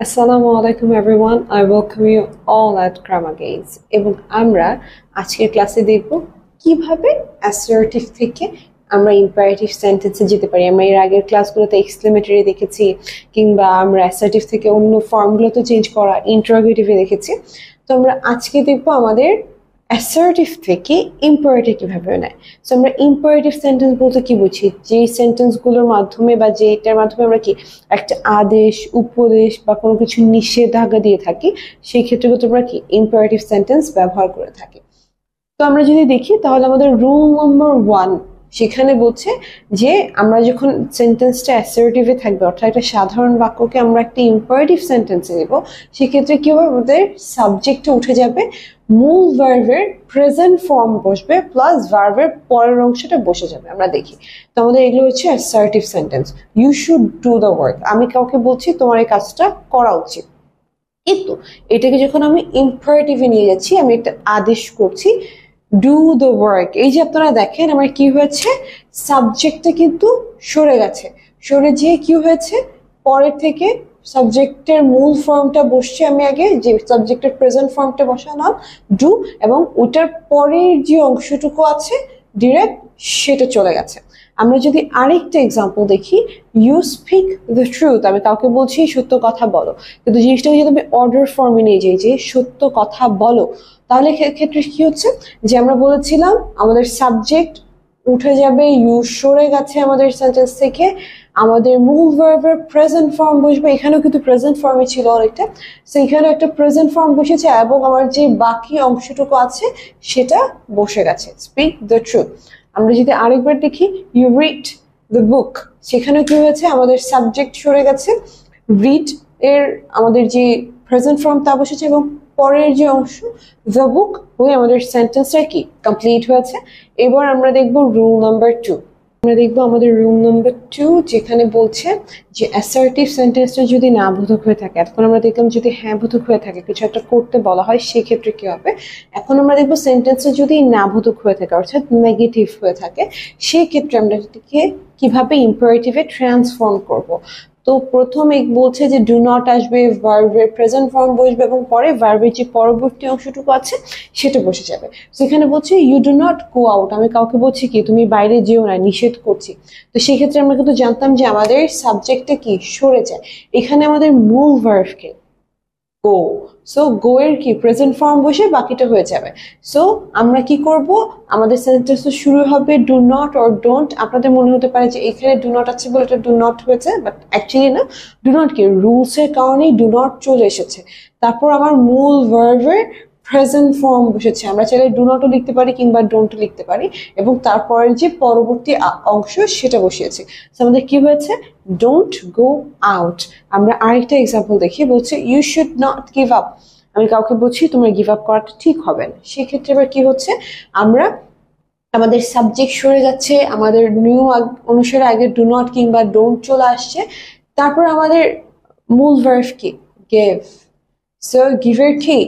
Assalamu alaikum everyone. I welcome you all at Grammar Gains. এবং আমরা আজকের ক্লাসে দেখব কিভাবে assertive থেকে আমরা imperative সেন্টেন্সে যেতে পারি। আমরা এর আগের ক্লাসগুলোতে এক্সক্লেমেটরি দেখেছি কিংবা আমরা assertive থেকে অন্য ফর্মগুলোতে চেঞ্জ করা ইন্টারোগেটিভে দেখেছি। তো আমরা আজকে দেখব আমাদের assertive থেকে imperative কিভাবে নেয়। সো আমরা imperative সেন্টেন্স বলতে কি বুঝি, যে সেন্টেন্সগুলোর মাধ্যমে বা যেটার মাধ্যমে আমরা কি একটা আদেশ উপদেশ বা কোনো কিছু নিষেধাজ্ঞা দিয়ে থাকি, সেই ক্ষেত্রে আমরা কি imperative সেন্টেন্স ব্যবহার করে থাকি। তো আমরা যদি দেখি তাহলে আমাদের রুল নাম্বার 1 সেখানে বলছে যে আমরা যখন সেন্টেন্সটা অ্যাসার্টিভে থাকবে, অর্থাৎ একটা সাধারণ বাক্যকে আমরা একটা ইম্পারেটিভ সেন্টেন্সে নেব, সেক্ষেত্রে কি হবে, আমাদের সাবজেক্টে উঠে যাবে, মূল ভার্বের প্রেজেন্ট ফর্ম বসবে প্লাস ভার্বের পরের অংশটা বসে যাবে। আমরা দেখি তো আমাদের এগুলো হচ্ছে assertive sentence. You should do the work, আমি কাউকে বলছি তোমার এই কাজটা করা উচিত। কিন্তু এটাকে যখন আমি ইম্পারেটিভে নিয়ে যাচ্ছি, আমি একটা আদেশ করছি ডু দ্য ওয়ার্ক, এই যে আপনারা দেখেন আমার কি হয়েছে, সাবজেক্টটা কিন্তু সরে গেছে, সরে যেয়ে কি হয়েছে, পরের থেকে সাবজেক্টের মূল ফর্মটা বসছে, আমি আগে যে সাবজেক্টের প্রেজেন্ট ফর্মটা বসালাম ডু, এবং ওটার পরের যে অংশটুকু আছে ডিরেক্ট সেটা চলে গেছে। আমরা যদি আরেকটা এক্সাম্পল দেখি, ইউ স্পিক দ্য ট্রুথ, আমি কাউকে বলছি সত্য কথা বলো, কিন্তু জিনিসটাকে যদি আমি অর্ডার ফর্মে নিয়ে যাই যে সত্য কথা বলো, তাহলে ক্ষেত্রে কি হচ্ছে যে আমরা বলেছিলাম আমাদের সাবজেক্ট উঠে যাবে, ইউ সরে গেছে আমাদের সেন্টেন্স থেকে, আমাদের মূল ভার্বের প্রেজেন্ট ফর্ম বসবে, এখানেও কিন্তু প্রেজেন্ট ফর্মে ছিল অনেকটা, সো এখানে একটা প্রেজেন্ট ফর্ম বসেছে এবং আমার যে বাকি অংশটুকু আছে সেটা বসে গেছে, স্পিক দ্য ট্রুথ। আমরা যদি আরেকবার দেখি, ইউ রিড দ্য বুক, সেখানে কি হয়েছে, আমাদের সাবজেক্ট সরে গেছে, রিড এর আমাদের যে প্রেজেন্ট ফর্ম তা বসেছে এবং পরের যে অংশ দ্য বুক হয়ে আমাদের সেন্টেন্সটা কি কমপ্লিট হয়েছে। এবার আমরা দেখব রুল নাম্বার 2। আমরা দেখবো আমাদের রুল নাম্বার 2, যেখানে বলছে যে অ্যাসার্টিভ সেন্টেন্সটা যদি না বোধক হয়ে থাকে, এখন আমরা দেখলাম যদি হ্যাঁ বোধক হয়ে থাকে, কিছু একটা করতে বলা হয়, সেক্ষেত্রে কি হবে। এখন আমরা দেখবো সেন্টেন্সটা যদি না বোধক হয়ে থাকে, অর্থাৎ নেগেটিভ হয়ে থাকে, সেক্ষেত্রে আমরা এটাকে কিভাবে ইম্পারেটিভে ট্রান্সফর্ম করব। তো প্রথমে বলছে যে ডু নট আসবে, ভার্বের প্রেজেন্ট ফর্ম বসবে এবং পরে ভার্বের যে পরবর্তী অংশটুকু আছে সেটা বসে যাবে। সেখানে বলছে you do not go out, আমি কাউকে বলছি কি তুমি বাইরে যেও না, নিষেধ করছি। তো সেক্ষেত্রে আমরা কিন্তু জানতাম যে আমাদের সাবজেক্টটা কি সরে যায়, এখানে আমাদের মূল ভার্বকে গো, সো গো এর কি প্রেজেন্ট ফর্ম বসে বাকিটা হয়ে যাবে। সো আমরা কি করব, আমাদের সেন্টেন্স শুরু হবে ডু নট অর ডোন্ট। আপনাদের মনে হতে পারে যে এখানে ডু নট আছে বলে এটা ডু নট হয়েছে, বাট অ্যাকচুয়ালি না, ডু নট কি রুলস এর কারণেই ডু নট চলে এসেছে। তারপর আমার মূল ভার্বের প্রেজেন্ট ফর্ম বসেছে, আমরা চাইলে ডু নটও লিখতে পারি কিংবা ডোন্টও লিখতে পারি, এবং তারপরের যে পরবর্তী অংশ সেটা বসিয়েছি। আমাদের কি হয়েছে, ডোন্ট গো আউট। আমরা আরেকটা এক্সাম্পল দেখি, বলছে you should not give up, আমি কাউকে বলছি তোমার গিভ আপ করাটা ঠিক হবে না। সেক্ষেত্রে এবার কি হচ্ছে, আমরা আমাদের সাবজেক্ট সরে যাচ্ছে, আমাদের নিয়ম অনুসারে আগে ডু নট কিংবা ডোন্ট চলে আসছে, তারপর আমাদের মূল ভার্ব কি গিভ, সো গিভের কি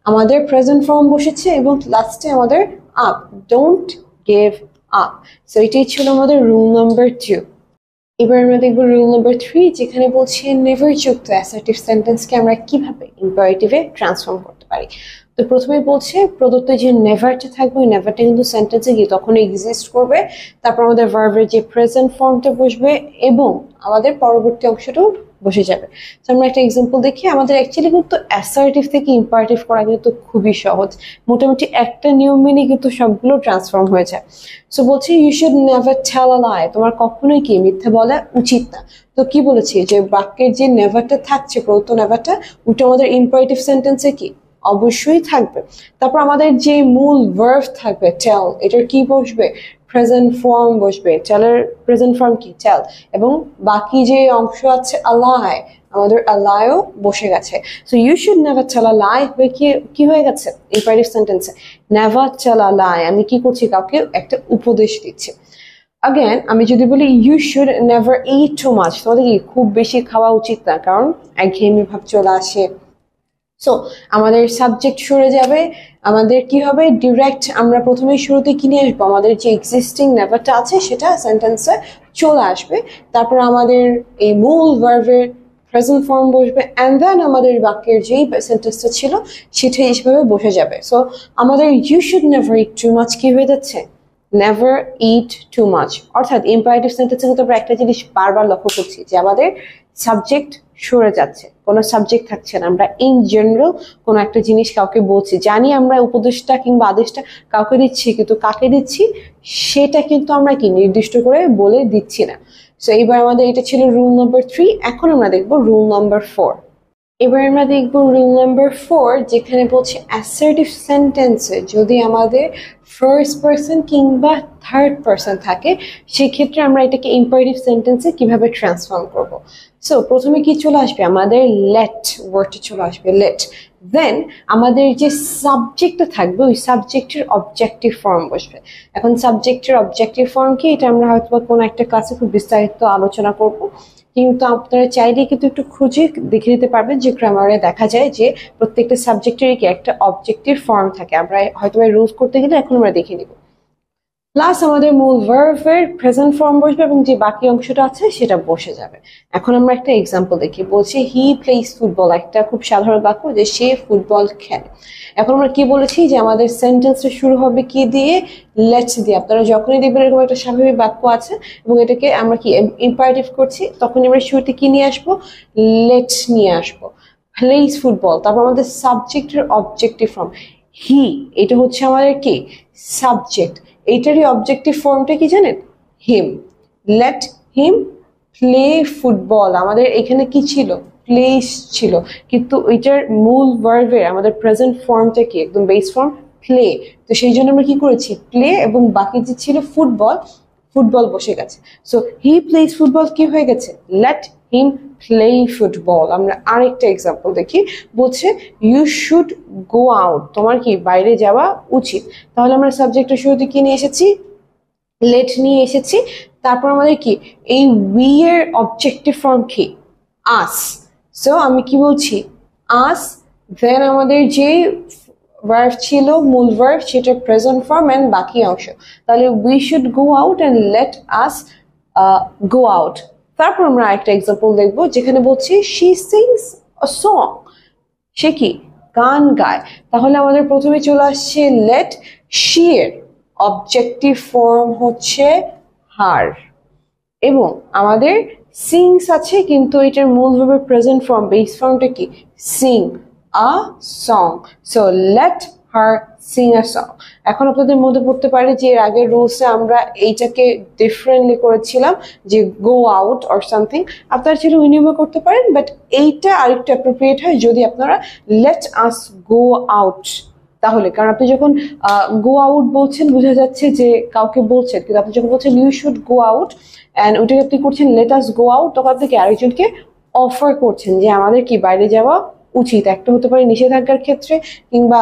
আমাদের প্রেজেন্ট ফর্ম বসেছে এবং লাস্টে আমাদের up, don't give up. So এটাই ছিল আমাদের রুল নাম্বার 2। এবার আমরা দেখবো রুল নাম্বার 3, যেখানে বলছে নেভার যুক্ত অ্যাসার্টিভ সেন্টেন্সকে আমরা কিভাবে ইম্পারেটিভে ট্রান্সফর্ম করতে পারি। তো প্রথমে বলছে প্রদত্ত যে নেভারটা থাকবে, ওই নেভারটা কিন্তু সেন্টেন্সে গিয়ে তখন এক্সিস্ট করবে, তারপর আমাদের ভার্বের যে প্রেজেন্ট ফর্মটা বসবে এবং আমাদের পরবর্তী অংশটাও বসে যাবে। তো আমরা একটা এক্সাম্পল দেখি, আমাদের অ্যাকচুয়ালি কিন্তু অ্যাসার্টিভ থেকে ইম্পারেটিভ করা কিন্তু খুবই সহজ, মোটামুটি একটা নিয়ম মেনে কিন্তু সবগুলো ট্রান্সফর্ম হয়ে যায়। সো বলছি you should never tell a লাই, তোমার কখনোই কি মিথ্যা বলা উচিত না। তো কি বলেছি, যে বাক্যের যে নেভারটা থাকছে, প্রদত্ত নেভারটা, ওটা আমাদের ইম্পারেটিভ সেন্টেন্সে কি অবশ্যই থাকবে। তারপর আমাদের যে মূল ভার্ব থাকবে টেল, এটার কি বসবে, প্রেজেন্ট ফর্ম বসবে, টেলের প্রেজেন্ট ফর্ম কি টেল, এবং বাকি যে অংশ আছে আলাই, আমাদের আলাইও বসে গেছে। So you should never tell a lie হয়ে কি হয়ে গেছে ইম্পারেটিভ সেন্টেন্সে, নেভার টেল আ লাই, আমি কি করছি, কাউকে একটা উপদেশ দিচ্ছি। আগেন আমি যদি বলি you should never eat too much, তোমাদের কি খুব বেশি খাওয়া উচিত না, কারণ একঘেয়েমি ভাব চলে আসে। সো আমাদের সাবজেক্ট সরে যাবে, আমাদের কি হবে, ডিরেক্ট আমরা প্রথমে শুরুতে কি নিয়ে আসবো, আমাদের যে এক্সিস্টিং নেভারটা আছে সেটা সেন্টেন্সে চলে আসবে, তারপর আমাদের এই মূল ভার্বের প্রেজেন্ট ফর্ম বসবে এন্ড দেন আমাদের বাক্যের যেই সেন্টেন্সটা ছিল সেটাই এইভাবে বসে যাবে। সো আমাদের you should never eat too much কি হয়ে যাচ্ছে, নেভার ইট টু মাচ। অর্থাৎ ইম্পারেটিভ সেন্টেন্সে কিন্তু আমরা একটা জিনিস বারবার লক্ষ্য করছি যে আমাদের সাবজেক্ট সরে যাচ্ছে, কোনো সাবজেক্ট থাকছে না। আমরা ইন জেনারেল কোনো একটা জিনিস কাউকে বলছি, জানি আমরা উপদেশটা কিংবা আদেশটা কাউকে দিচ্ছি, কিন্তু কাকে দিচ্ছি সেটা কিন্তু আমরা কি নির্দিষ্ট করে বলে দিচ্ছি না। সো এবার আমাদের এটা ছিল রুল নাম্বার 3। এখন আমরা দেখবো রুল নাম্বার 4। এবার আমরা দেখবো রুল নাম্বার 4, যেখানে বলছে অ্যাসার্টিভ সেন্টেন্সে যদি আমাদের ফার্স্ট পারসন কিংবা থার্ড পারসন থাকে সেক্ষেত্রে আমরা এটাকে ইম্পারেটিভ সেন্টেন্সে কিভাবে ট্রান্সফর্ম করব। সো প্রথমে কি চলে আসবে, আমাদের লেট ওয়ার্ডটা চলে আসবে, লেট। দেন আমাদের যে সাবজেক্টটা থাকবে ওই সাবজেক্টের অবজেক্টিভ ফর্ম বসবে। এখন সাবজেক্টের অবজেক্টিভ ফর্ম কি, এটা আমরা হয়তো কোনো একটা ক্লাসে খুব বিস্তারিত আলোচনা করব, কিন্তু আপনারা চাইলে কিন্তু একটু খুঁজে দেখে নিতে পারবেন যে গ্রামারে দেখা যায় যে প্রত্যেকটা সাবজেক্টেরই কি একটা অবজেক্টিভ ফর্ম থাকে। আমরা হয়তো রুলস করতে গেলে এখন আমরা দেখে নিব। প্লাস আমাদের মূল ভার্বের প্রেজেন্ট ফর্ম বসবে এবং যে বাকি অংশটা আছে সেটা বসে যাবে। এখন আমরা একটা এক্সাম্পল দেখি, বলছে হি প্লেস ফুটবল, একটা খুব সাধারণ বাক্য যে সে ফুটবল খেলে। এখন আমরা কি বলেছি যে আমাদের সেন্টেন্সটা শুরু হবে কি দিয়ে, লেটস দিয়ে। আপনারা যখনই দেখবেন এরকম একটা স্বাভাবিক বাক্য আছে এবং এটাকে আমরা কি ইম্পারেটিভ করছি, তখন আমরা শুরুতে কি নিয়ে আসবো, লেটস নিয়ে আসবো। প্লেস ফুটবল, তারপর আমাদের সাবজেক্টের অবজেক্টিভ ফর্ম হি, এটা হচ্ছে আমাদের কি সাবজেক্ট, এইটারই অবজেক্টিভ ফর্মটা কি জানেন, হিম। লেট হিম প্লে ফুটবল, আমাদের এখানে কি ছিল, প্লেস ছিল, কিন্তু ওইটার মূল ভার্বের আমাদের প্রেজেন্ট ফর্মটা কি, একদম বেস ফর্ম প্লে। তো সেই জন্য আমরা কি করেছি, প্লে এবং বাকি যে ছিল ফুটবল, ফুটবল বসে গেছে। সো হি প্লেস ফুটবল কি হয়ে গেছে, লেট হিম প্লে ফুটবল। আমরা আরেকটা এক্সাম্পল দেখি, বলছে ইউ শুড গো আউট, তোমার কি বাইরে যাওয়া উচিত। তাহলে আমরা সাবজেক্টের শুরুতে কি নিয়ে এসেছি, লেট নিয়ে এসেছি। তারপর আমাদের কি এই উই এর অবজেক্টিভ ফর্ম কি, আস। সো আমি কি বলছি, আস। দেন আমাদের যে ভার্ব ছিল মূল ভার্ব সেটা প্রেজেন্ট ফর্ম এন্ড বাকি অংশ। তাহলে we should go out and let us go out. তারপর আমরা একটা এক্সাম্পল দেখবো যেখানে বলছি শি সিংস আ সং, সে কি গান গায়। তাহলে আমাদের প্রথমে চলে আসছে লেট, শি এর অবজেক্টিভ ফর্ম হচ্ছে হার, এবং আমাদের সিংস আছে কিন্তু এটার মূল ভাবে প্রেজেন্ট ফর্ম বেস ফর্মটা কি, Singh a song. So let her Singh a song. এখন আপনাদের মধ্যে পড়তে পারে যে এর আগের রুলসে আমরা এইটাকে ডিফারেন্টলি করেছিলাম যে গো আউট অর সামথিং, আপনারা সেটা উইনিমো করতে পারেন, বাট এইটা আরেকটু অ্যাপ্রোপ্রিয়েট হয় যদি আপনারা লেট আস গো আউট। তাহলে কারণ আপনি যখন গো আউট বলছেন বোঝা যাচ্ছে যে কাউকে বলছেন, কিন্তু আপনি যখন বলছেন you should go out and ওইটাকে আপনি করছেন লেট আস গো আউট, তখন আপনি কি আরেকজনকে অফার করছেন যে আমাদের কি বাইরে যাওয়া উচিত। একটা হতে পারে নিষেধাজ্ঞার ক্ষেত্রে কিংবা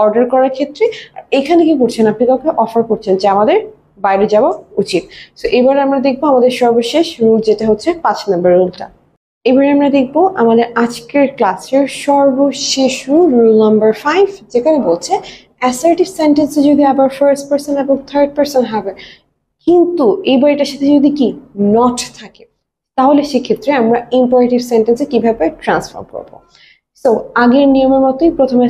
অর্ডার করার ক্ষেত্রে, এখানে কি করছেন, আপনি কাউকে অফার করছেন যে আমাদের বাইরে যাওয়া উচিত। সো এবার আমরা দেখবো আমাদের সর্বশেষ রুল, যেটা হচ্ছে 5 নম্বর রুলটা। এবারে আমরা দেখবো আমাদের আজকের ক্লাসের সর্বশেষ রুল, রুল নাম্বার 5, যেখানে বলছে অ্যাসার্টিভ সেন্টেন্সে যদি আবার ফার্স্ট পারসন এবং থার্ড পারসন হবে, কিন্তু এইবার এটার সাথে যদি কি নট থাকে, তাহলে সেক্ষেত্রে আমরা ইম্পারেটিভ সেন্টেন্সে কিভাবে ট্রান্সফর্ম করব। সো আগের নিয়মের মতোই প্রথমে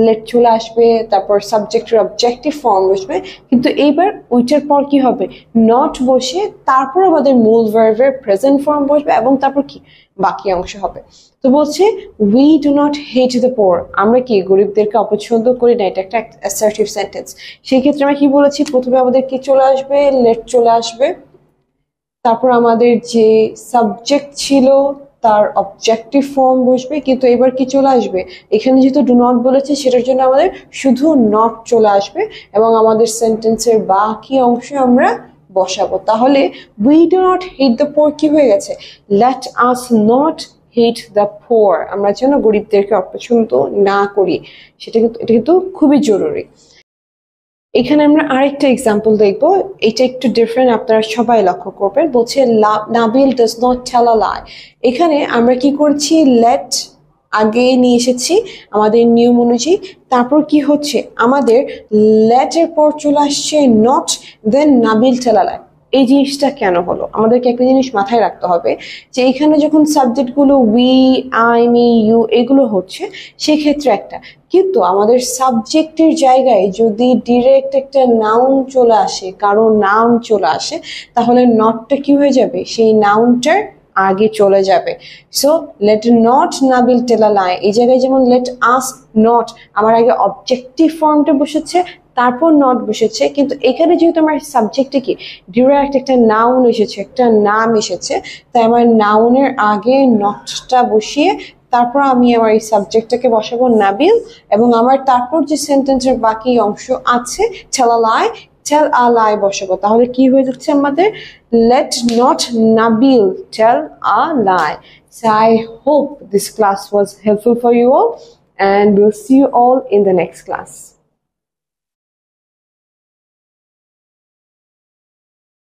লেট চলে আসবে, তারপর সাবজেক্টের অবজেক্টিভ ফর্ম বসবে, কিন্তু এইবার ওইটার পর কি হবে, নট বসে তারপর আমাদের মূল ভার্বের প্রেজেন্ট ফর্ম বসবে এবং তারপর কি বাকি অংশ হবে। তো বলছে we do not hate the poor, আমরা কি গরিবদেরকে অপছন্দ করি না, এটা একটা অ্যাসার্টিভ সেন্টেন্স। সেই ক্ষেত্রে আমরা কি বলেছি, প্রথমে আমাদের কি চলে আসবে, লেট চলে আসবে, তারপর আমাদের যে সাবজেক্ট ছিল তার অবজেক্টিভ ফর্ম বসবে, কিন্তু এবার কি চলে আসবে, এখানে যেহেতু ডু নট বলেছে সেটার জন্য আমাদের শুধু নট চলে আসবে এবং আমাদের সেন্টেন্সের বাকি অংশ আমরা বসাবো। তাহলে we do not hate the poor কি হয়ে গেছে, let us not hate the poor, আমরা যেন গরিবদেরকে অপছন্দ না করি, সেটা কিন্তু এটা কিন্তু খুবই জরুরি। এখানে আমরা আরেকটা এক্সাম্পল দেখবো, এটা একটু ডিফারেন্ট, আপনারা সবাই লক্ষ্য করবেন। বলছে Nabil does not tell a লাই। এখানে আমরা কি করছি, লেট আগে নিয়ে এসেছি আমাদের নিয়ম অনুযায়ী, তারপর কি হচ্ছে আমাদের লেটের পর চলে আসছে not, then Nabil tell a লাই। এই জিনিসটা কেন হলো? আমাদেরকে একটা জিনিস মাথায় রাখতে হবে যে এখানে যখন সাবজেক্টগুলো উই, আই, মি, ইউ এগুলো হচ্ছে সেক্ষেত্রে একটা, কিন্তু আমাদের সাবজেক্টের জায়গায় যদি ডিরেক্ট একটা নাউন চলে আসে, কারো নাম চলে আসে, তাহলে নটটা কি হয়ে যাবে? সেই নাউনটার আগে চলে যাবে। So late not Nabil tell a লাই, এই জায়গায় যেমন লেট আস নট, আমার আগে অবজেক্টিভ ফর্মটা বসেছে, তারপর নট বসেছে, কিন্তু এখানে যেহেতু আমার সাবজেক্টে কি ডিরেক্ট একটা নাউন এসেছে, একটা নাম এসেছে, তাই আমার নাউনের আগে নটটা বসিয়ে তারপর আমি আমার এই সাবজেক্টটাকে বসাবো নাবিল, এবং আমার তারপর যে সেন্টেন্সের বাকি অংশ আছে টেল আ লাই, টেল আ লাই বসাবো। তাহলে কি হয়ে যাচ্ছে আমাদের? Let not Nabil tell a lie. So I hope this class was helpful for you all, and we'll see you all in the next class.